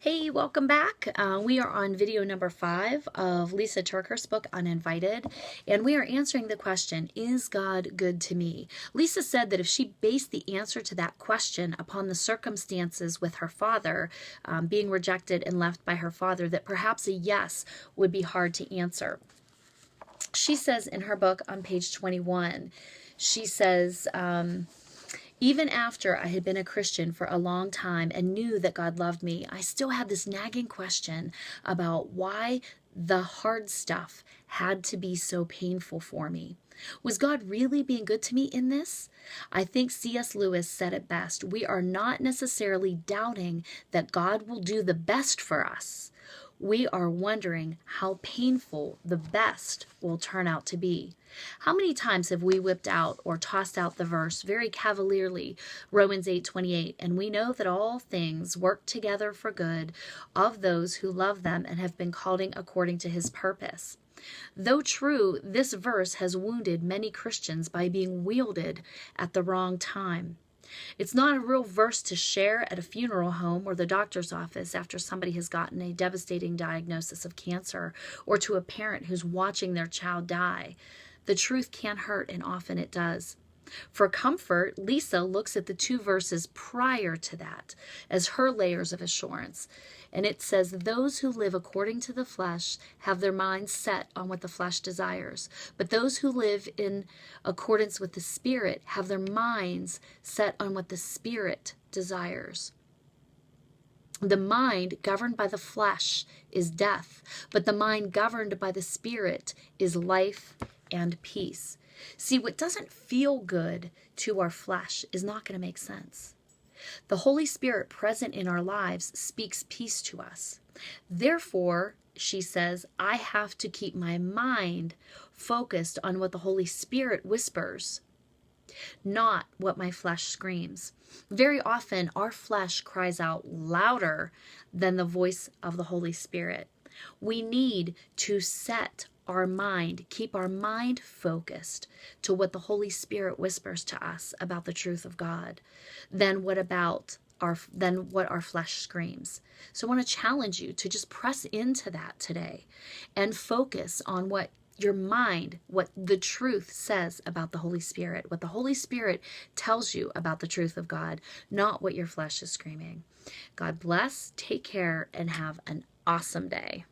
Hey, welcome back. We are on video number 5 of Lysa TerKeurst's book, Uninvited, and we are answering the question, is God good to me? Lysa said that if she based the answer to that question upon the circumstances with her father, being rejected and left by her father, that perhaps a yes would be hard to answer. She says in her book on page 21, she says, even after I had been a Christian for a long time and knew that God loved me, I still had this nagging question about why the hard stuff had to be so painful for me. Was God really being good to me in this? I think C.S. Lewis said it best. We are not necessarily doubting that God will do the best for us. We are wondering how painful the best will turn out to be. How many times have we whipped out or tossed out the verse very cavalierly, Romans 8:28, and we know that all things work together for good of those who love them and have been called according to his purpose. Though true, this verse has wounded many Christians by being wielded at the wrong time. It's not a real verse to share at a funeral home or the doctor's office after somebody has gotten a devastating diagnosis of cancer, or to a parent who's watching their child die. The truth can hurt, and often it does. For comfort, Lysa looks at the 2 verses prior to that as her layers of assurance. And it says, those who live according to the flesh have their minds set on what the flesh desires. But those who live in accordance with the Spirit have their minds set on what the Spirit desires. The mind governed by the flesh is death, but the mind governed by the Spirit is life and peace. See, what doesn't feel good to our flesh is not going to make sense. The Holy Spirit present in our lives speaks peace to us. Therefore, she says, I have to keep my mind focused on what the Holy Spirit whispers, not what my flesh screams. Very often, our flesh cries out louder than the voice of the Holy Spirit. We need to set our mind, keep our mind focused to what the Holy Spirit whispers to us about the truth of God, than what our flesh screams. So I want to challenge you to just press into that today and focus on what your mind, what the truth says about the Holy Spirit, what the Holy Spirit tells you about the truth of God, not what your flesh is screaming. God bless, take care, and have an awesome day.